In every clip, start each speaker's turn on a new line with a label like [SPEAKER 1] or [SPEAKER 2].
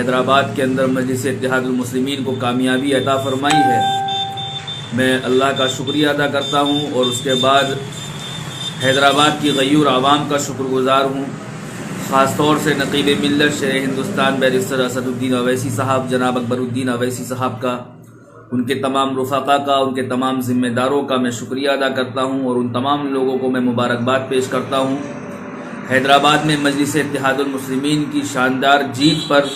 [SPEAKER 1] हैदराबाद के अंदर मजलिस इत्तेहादुल मुस्लिमीन को कामयाबी अता फरमाई है, मैं अल्लाह का शुक्रिया अदा करता हूँ और उसके बाद हैदराबाद की गयूर आवाम का शुक्रगुजार हूँ। ख़ास तौर से नक़ीब मिल्लत शेर हिंदुस्तान बैरिस्टर असदुद्दीन अवैसी साहब, जनाब अकबरुद्दीन अवैसी साहब का, उनके तमाम रुफ़ाक़ा का, उनके तमाम ज़िम्मेदारों का मैं शुक्रिया अदा करता हूँ और उन तमाम लोगों को मैं मुबारकबाद पेश करता हूँ। हैदराबाद में मजलिस इत्तेहादुल मुस्लिमीन की शानदार जीत पर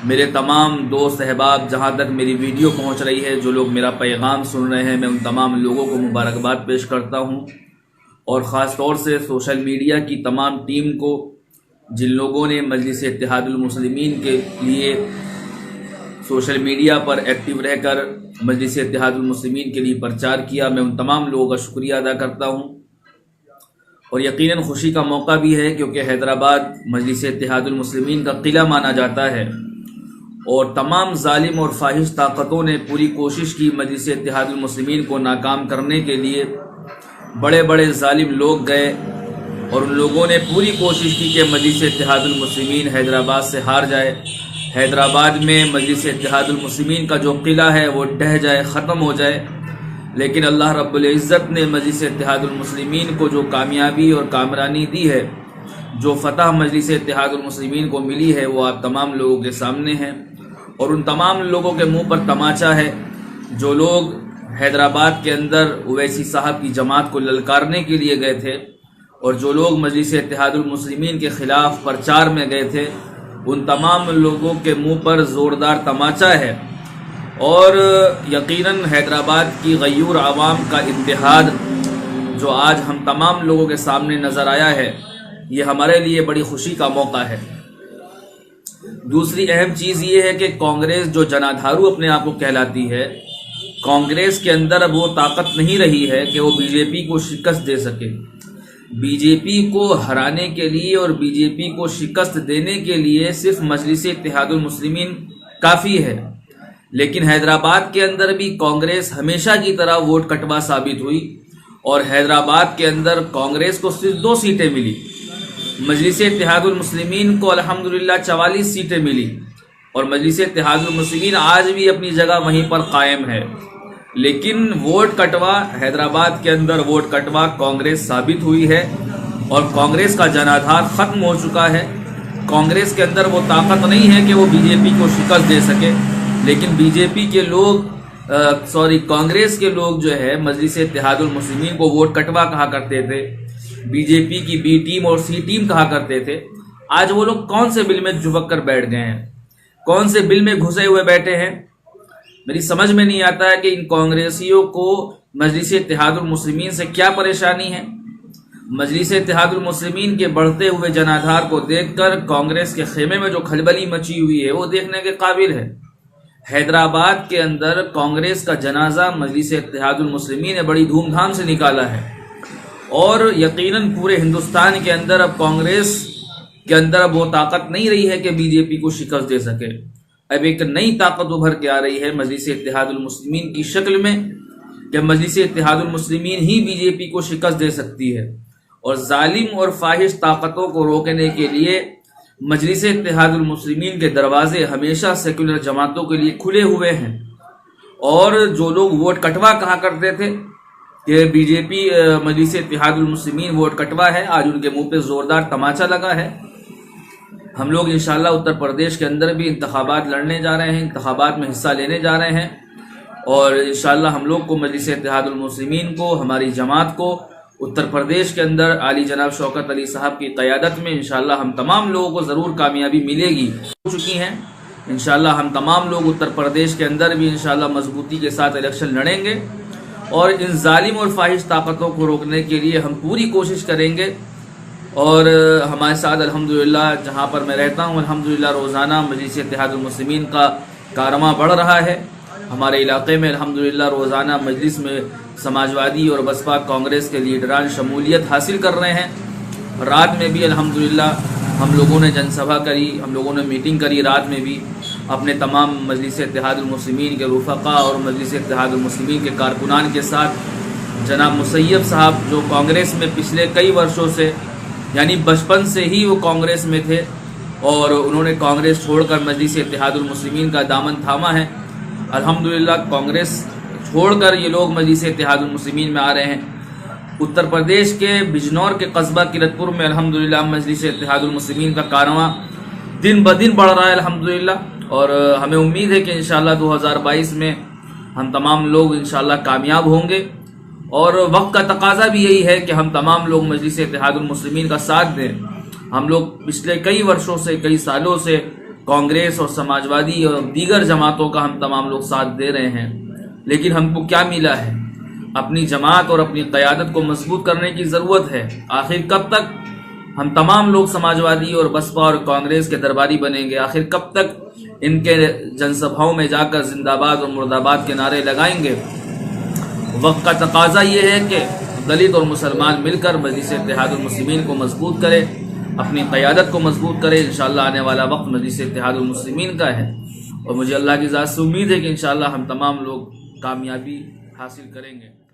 [SPEAKER 1] मेरे तमाम दोस्त अहबाब, जहाँ तक मेरी वीडियो पहुँच रही है, जो लोग मेरा पैगाम सुन रहे हैं, मैं उन तमाम लोगों को मुबारकबाद पेश करता हूँ। और ख़ास तौर से सोशल मीडिया की तमाम टीम को, जिन लोगों ने मजलिस इत्तेहादुल मुस्लिमीन के लिए सोशल मीडिया पर एक्टिव रहकर मजलिस इत्तेहादुल मुस्लिमीन के लिए प्रचार किया, मैं उन तमाम लोगों का शुक्रिया अदा करता हूँ। और यकीनन खुशी का मौका भी है क्योंकि हैदराबाद मजलिस इत्तेहादुल मुस्लिमीन का किला माना जाता है और तमाम जालिम और फाहिश ताकतों ने पूरी कोशिश की मजलिस इत्तेहादुल मुस्लिमीन को नाकाम करने के लिए। बड़े बड़े जालिम लोग गए और उन लोगों ने पूरी कोशिश की कि मजलिस इत्तेहादुल मुस्लिमीन हैदराबाद से हार जाए, हैदराबाद में मजलिस इत्तेहादुल मुस्लिमीन का जो किला है वो ढह जाए, ख़त्म हो जाए। लेकिन अल्लाह रब्बुल इज़्ज़त ने मजलिस इत्तेहादुल मुस्लिमीन को जो कामयाबी और कामरानी दी है, जो फतह मजलिस इत्तेहादुल मुस्लिमीन को मिली है, वो आप तमाम लोगों के सामने है। और उन तमाम लोगों के मुंह पर तमाचा है जो लोग हैदराबाद के अंदर ओवैसी साहब की जमात को ललकारने के लिए गए थे और जो लोग मजलिस इत्तेहादुल मुस्लिमीन के ख़िलाफ़ प्रचार में गए थे, उन तमाम लोगों के मुंह पर ज़ोरदार तमाचा है। और यकीनन हैदराबाद की गयूर आवाम का इत्तेहाद जो आज हम तमाम लोगों के सामने नज़र आया है, ये हमारे लिए बड़ी खुशी का मौका है। दूसरी अहम चीज़ ये है कि कांग्रेस जो जनाधारू अपने आप को कहलाती है, कांग्रेस के अंदर अब वो ताकत नहीं रही है कि वो बीजेपी को शिकस्त दे सके। बीजेपी को हराने के लिए और बीजेपी को शिकस्त देने के लिए सिर्फ मजलिस इत्तेहादुल मुस्लिमीन काफ़ी है। लेकिन हैदराबाद के अंदर भी कांग्रेस हमेशा की तरह वोट कटवा साबित हुई और हैदराबाद के अंदर कांग्रेस को सिर्फ 2 सीटें मिली। मजलिस इत्तेहादुल मुस्लिमीन को अल्हम्दुलिल्लाह 44 सीटें मिली और मजलिस इत्तेहादुल मुस्लिमीन आज भी अपनी जगह वहीं पर कायम है। लेकिन वोट कटवा, हैदराबाद के अंदर वोट कटवा कांग्रेस साबित हुई है और कांग्रेस का जनाधार ख़त्म हो चुका है। कांग्रेस के अंदर वो ताकत नहीं है कि वो बीजेपी को शिकस्त दे सके। लेकिन बीजेपी के लोग कांग्रेस के लोग जो है मजलिस इत्तेहादुल मुस्लिमीन को वोट कटवा कहा करते थे, बीजेपी की बी टीम और सी टीम कहा करते थे। आज वो लोग कौन से बिल में झुपक कर बैठ गए हैं, कौन से बिल में घुसे हुए बैठे हैं? मेरी समझ में नहीं आता है कि इन कांग्रेसियों को मजलिस इत्तेहादुल मुस्लिमीन से क्या परेशानी है। मजलिस इत्तेहादुल मुस्लिमीन के बढ़ते हुए जनाधार को देखकर कांग्रेस के खेमे में जो खलबली मची हुई है वो देखने के काबिल है। हैदराबाद के अंदर कांग्रेस का जनाजा मजलिस इत्तेहादुल मुस्लिमीन ने बड़ी धूमधाम से निकाला है और यकीनन पूरे हिंदुस्तान के अंदर अब कांग्रेस के अंदर अब वो ताकत नहीं रही है कि बीजेपी को शिकस्त दे सके। अब एक नई ताकत उभर के आ रही है मजलिस इत्तेहादुल मुस्लिमीन की शक्ल में कि मजलिस इत्तेहादुल मुस्लिमीन ही बीजेपी को शिकस्त दे सकती है। और जालिम और फाहिश ताकतों को रोकने के लिए मजलिस इत्तेहादुल मुस्लिमीन के दरवाजे हमेशा सेकुलर जमातों के लिए खुले हुए हैं। और जो लोग वोट कटवा कहा करते थे कि बीजेपी मजलिस इत्तेहादुल मुस्लिमीन वोट कटवा है, आज उनके मुंह पे जोरदार तमाचा लगा है। हम लोग इंशाल्लाह उत्तर प्रदेश के अंदर भी इंतखाबात लड़ने जा रहे हैं, इंतखाबात में हिस्सा लेने जा रहे हैं और इंशाल्लाह हम लोग को मजलिस इत्तेहादुल मुस्लिमीन को, हमारी जमात को उत्तर प्रदेश के अंदर आली जनाब शौकत अली साहब की क़यादत में इंशाल्लाह हम तमाम लोगों को ज़रूर कामयाबी मिलेगी। हो चुकी हैं इंशाल्लाह हम तमाम लोग उत्तर प्रदेश के अंदर भी इंशाल्लाह मजबूती के साथ इलेक्शन लड़ेंगे और इन जालिम और फाहिश ताकतों को रोकने के लिए हम पूरी कोशिश करेंगे। और हमारे साथ अल्हम्दुलिल्लाह जहाँ पर मैं रहता हूँ अल्हम्दुलिल्लाह रोज़ाना मजलिस इत्तेहादुल मुस्लिमीन का कारवां बढ़ रहा है। हमारे इलाके में अल्हम्दुलिल्लाह रोज़ाना मजलिस में समाजवादी और बसपा कांग्रेस के लीडरान शमूलियत हासिल कर रहे हैं। रात में भी अल्हम्दुलिल्लाह हम लोगों ने जनसभा करी, हम लोगों ने मीटिंग करी रात में भी अपने तमाम मजलिस इत्तेहादुल मुस्लिमीन के रुफ़क़ा और मजलिस इत्तेहादुल मुस्लिमीन के कारकुनान के साथ। जनाब मुसैयब साहब जो कांग्रेस में पिछले कई वर्षों से यानी बचपन से ही वो कांग्रेस में थे और उन्होंने कांग्रेस छोड़कर मजलिस इत्तेहादुल मुस्लिमीन का दामन थामा है। अल्हम्दुलिल्लाह कांग्रेस छोड़कर ये लोग मजलिस इत्तेहादुल मुस्लिमीन में आ रहे हैं। उत्तर प्रदेश के बिजनौर के कस्बा किरतपुर में अल्हम्दुलिल्लाह मजलिस इत्तेहादुल मुस्लिमीन का कारवां दिन ब दिन बढ़ रहा है अल्हम्दुलिल्लाह। और हमें उम्मीद है कि इंशाअल्लाह 2022 में हम तमाम लोग इंशाअल्लाह कामयाब होंगे। और वक्त का तकाजा भी यही है कि हम तमाम लोग मजलिस इत्तेहादुल मुस्लिमीन का साथ दें। हम लोग पिछले कई वर्षों से, कई सालों से कांग्रेस और समाजवादी और दीगर जमातों का हम तमाम लोग साथ दे रहे हैं, लेकिन हमको क्या मिला है? अपनी जमात और अपनी क़यादत को मजबूत करने की ज़रूरत है। आखिर कब तक हम तमाम लोग समाजवादी और बसपा और कांग्रेस के दरबारी बनेंगे? आखिर कब तक इनके जनसभाओं में जाकर जिंदाबाद और मुर्दाबाद के नारे लगाएंगे? वक्त का तकाजा ये है कि दलित और मुसलमान मिलकर मजलिस इत्तेहादुल मुस्लिमीन को मजबूत करें, अपनी क़यादत को मजबूत करें। इंशाअल्लाह आने वाला वक्त मजलिस इत्तेहादुल मुस्लिमीन का है और मुझे अल्लाह की ज़ात से उम्मीद है कि इंशाअल्लाह हम तमाम लोग कामयाबी हासिल करेंगे।